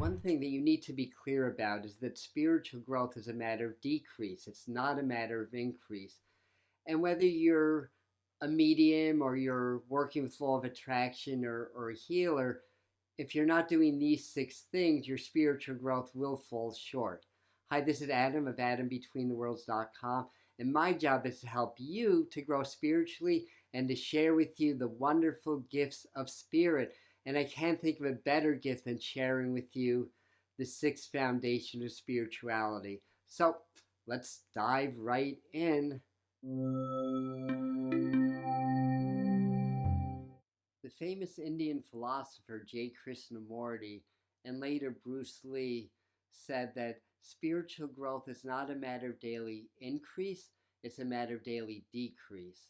One thing that you need to be clear about is that spiritual growth is a matter of decrease. It's not a matter of increase. And whether you're a medium or you're working with law of attraction or a healer, if you're not doing these 6 things, your spiritual growth will fall short. Hi, this is Adam of AdamBetweenTheWorlds.com, and my job is to help you to grow spiritually and to share with you the wonderful gifts of spirit. And I can't think of a better gift than sharing with you the 6 foundations of spirituality. So let's dive right in. The famous Indian philosopher J. Krishnamurti and later Bruce Lee said that spiritual growth is not a matter of daily increase, it's a matter of daily decrease.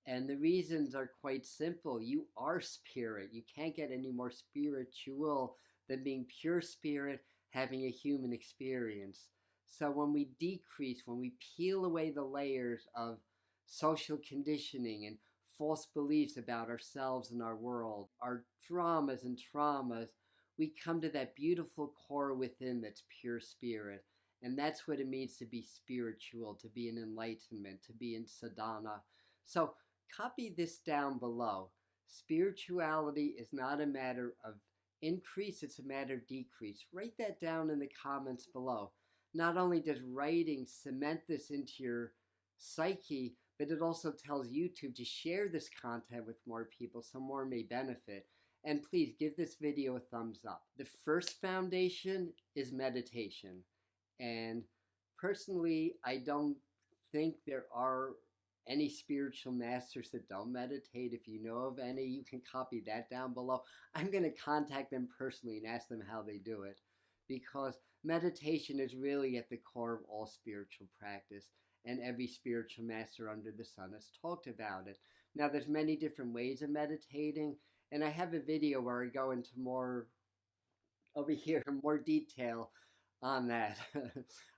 And the reasons are quite simple. You are spirit. You can't get any more spiritual than being pure spirit, having a human experience. So when we decrease, when we peel away the layers of social conditioning and false beliefs about ourselves and our world, our dramas and traumas, we come to that beautiful core within that's pure spirit. And that's what it means to be spiritual, to be in enlightenment, to be in sadhana. So copy this down below. Spirituality is not a matter of increase, it's a matter of decrease. Write that down in the comments below. Not only does writing cement this into your psyche, but it also tells YouTube to share this content with more people so more may benefit. And please give this video a thumbs up. The first foundation is meditation. And personally, I don't think there are any spiritual masters that don't meditate. If you know of any, you can copy that down below. I'm going to contact them personally and ask them how they do it, because meditation is really at the core of all spiritual practice, and every spiritual master under the sun has talked about it. Now, there's many different ways of meditating, and I have a video where I go into more detail on that.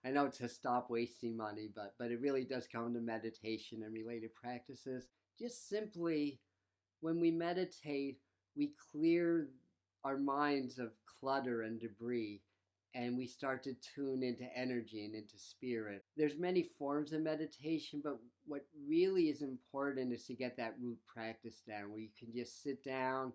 I know to stop wasting money, but it really does come to meditation and related practices. Just simply, when we meditate, we clear our minds of clutter and debris, and we start to tune into energy and into spirit. There's many forms of meditation, but what really is important is to get that root practice down, where you can just sit down,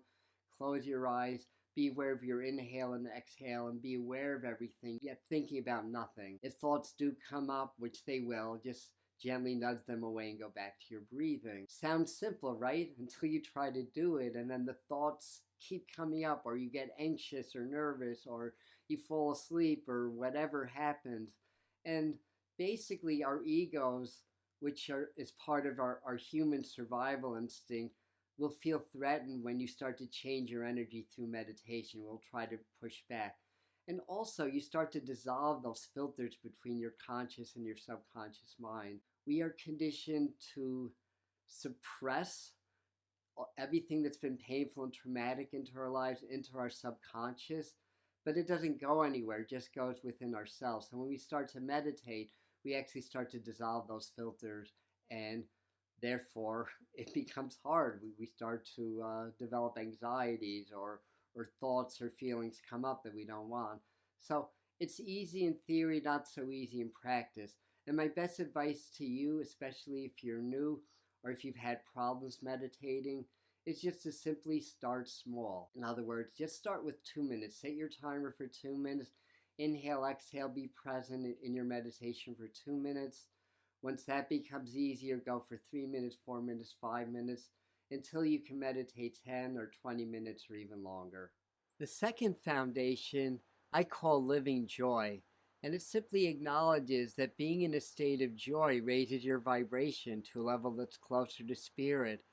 close your eyes, be aware of your inhale and exhale, and be aware of everything, yet thinking about nothing. If thoughts do come up, which they will, just gently nudge them away and go back to your breathing. Sounds simple, right? Until you try to do it, and then the thoughts keep coming up, or you get anxious or nervous, or you fall asleep, or whatever happens. And basically our egos, which is part of our human survival instinct, will feel threatened when you start to change your energy through meditation. We'll try to push back. And also, you start to dissolve those filters between your conscious and your subconscious mind. We are conditioned to suppress everything that's been painful and traumatic into our lives, into our subconscious, but it doesn't go anywhere. It just goes within ourselves. And when we start to meditate, we actually start to dissolve those filters, and therefore it becomes hard. We start to develop anxieties, or thoughts or feelings come up that we don't want. So it's easy in theory, not so easy in practice. And my best advice to you, especially if you're new or if you've had problems meditating, is just to simply start small. In other words, just start with 2 minutes. Set your timer for 2 minutes. Inhale, exhale, be present in your meditation for 2 minutes. Once that becomes easier, go for 3 minutes, 4 minutes, 5 minutes, until you can meditate 10 or 20 minutes or even longer. The second foundation I call living joy, and it simply acknowledges that being in a state of joy raises your vibration to a level that's closer to spirit.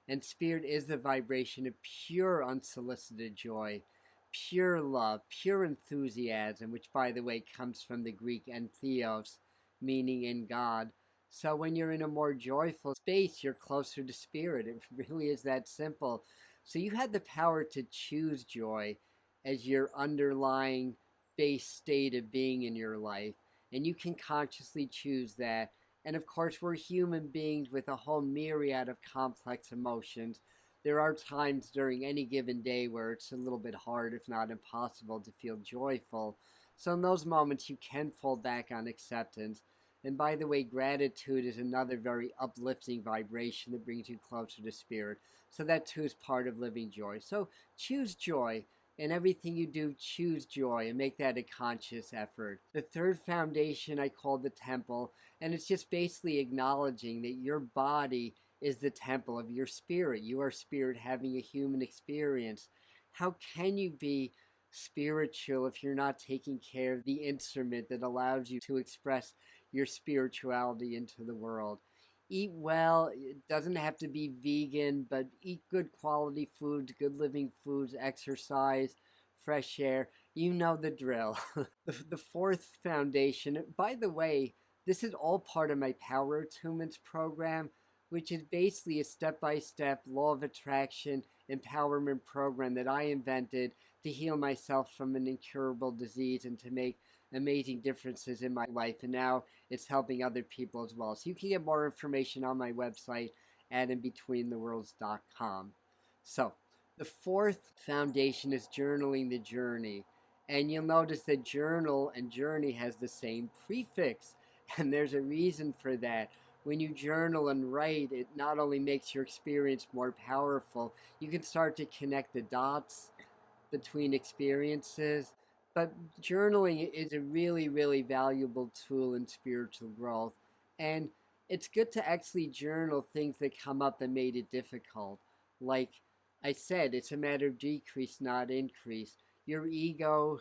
And spirit is the vibration of pure unsolicited joy, pure love, pure enthusiasm, which by the way comes from the Greek entheos, meaning in God. So when you're in a more joyful space, you're closer to spirit. It really is that simple. So you have the power to choose joy as your underlying base state of being in your life. And you can consciously choose that. And of course, we're human beings with a whole myriad of complex emotions. there are times during any given day where it's a little bit hard, if not impossible, to feel joyful. So in those moments, you can fall back on acceptance. And by the way, gratitude is another very uplifting vibration that brings you closer to spirit. So that too is part of living joy. So choose joy. In everything you do, choose joy and make that a conscious effort. The third foundation I call the temple, and it's just basically acknowledging that your body is the temple of your spirit. You are spirit having a human experience. How can you be spiritual if you're not taking care of the instrument that allows you to express your spirituality into the world? Eat well. It doesn't have to be vegan, but eat good quality foods, good living foods, exercise, fresh air. You know the drill. The fourth foundation, by the way, this is all part of my Power Attunements program, which is basically a step-by-step law of attraction empowerment program that I invented to heal myself from an incurable disease and to make amazing differences in my life. And now it's helping other people as well. So you can get more information on my website at inbetweentheworlds.com. So the fourth foundation is journaling the journey. And you'll notice that journal and journey has the same prefix. And there's a reason for that. When you journal and write, it not only makes your experience more powerful, you can start to connect the dots between experiences. But journaling is a really, really valuable tool in spiritual growth. And it's good to actually journal things that come up that made it difficult. Like I said, it's a matter of decrease, not increase. Your ego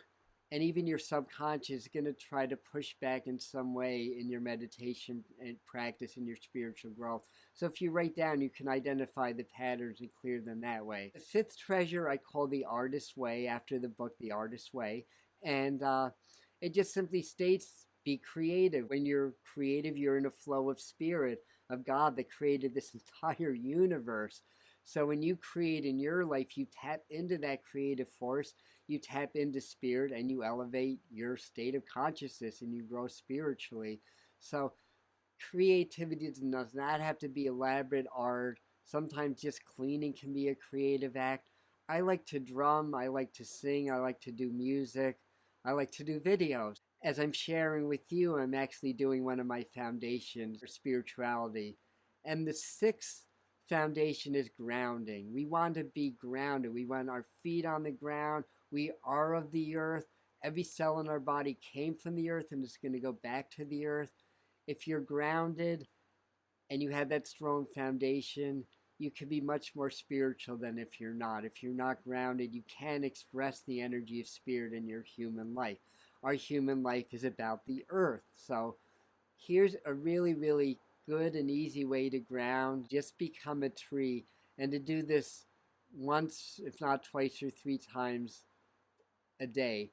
and even your subconscious is going to try to push back in some way in your meditation and practice in your spiritual growth. So if you write down, you can identify the patterns and clear them that way. The fifth treasure I call the Artist's Way, after the book The Artist's Way. And it just simply states, be creative. When you're creative, you're in a flow of spirit, of God that created this entire universe. So when you create in your life, you tap into that creative force, you tap into spirit, and you elevate your state of consciousness and you grow spiritually. So creativity does not have to be elaborate art. Sometimes just cleaning can be a creative act. I like to drum, I like to sing, I like to do music, I like to do videos. As I'm sharing with you, I'm actually doing one of my foundations for spirituality. And the sixth foundation is grounding. We want to be grounded. We want our feet on the ground. We are of the earth. Every cell in our body came from the earth and is going to go back to the earth. If you're grounded and you have that strong foundation, you can be much more spiritual than if you're not. If you're not grounded, you can't express the energy of spirit in your human life. Our human life is about the earth. So here's a really, really good and easy way to ground. Just become a tree. And to do this once, if not twice or three times a day.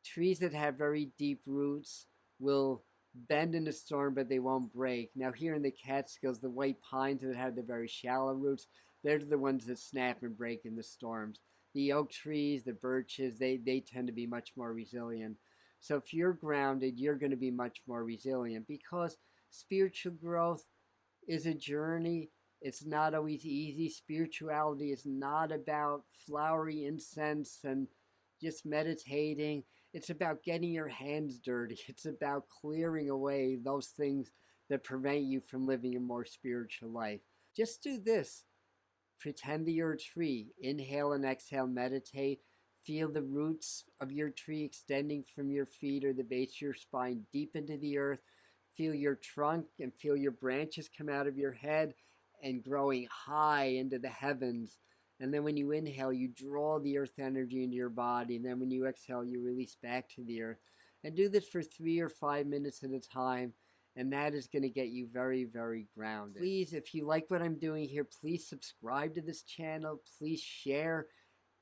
Trees that have very deep roots will bend in a storm, but they won't break. Now here in the Catskills, the white pines that have the very shallow roots, they're the ones that snap and break in the storms. The oak trees, the birches, they tend to be much more resilient. So if you're grounded, you're going to be much more resilient, because spiritual growth is a journey. It's not always easy. Spirituality is not about flowery incense and just meditating. It's about getting your hands dirty. It's about clearing away those things that prevent you from living a more spiritual life. Just do this. Pretend that you're a tree. Inhale and exhale, meditate. Feel the roots of your tree extending from your feet or the base of your spine deep into the earth. Feel your trunk and feel your branches come out of your head and growing high into the heavens. And then when you inhale, you draw the earth energy into your body. And then when you exhale, you release back to the earth. And do this for 3 or 5 minutes at a time. And that is going to get you very, very grounded. Please, if you like what I'm doing here, please subscribe to this channel. Please share.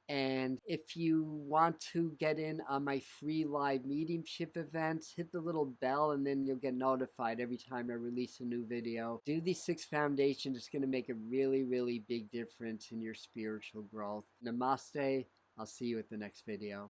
And if you want to get in on my free live mediumship events, hit the little bell and then you'll get notified every time I release a new video. Do these 6 foundations. It's going to make a really, really big difference in your spiritual growth. Namaste. I'll see you at the next video.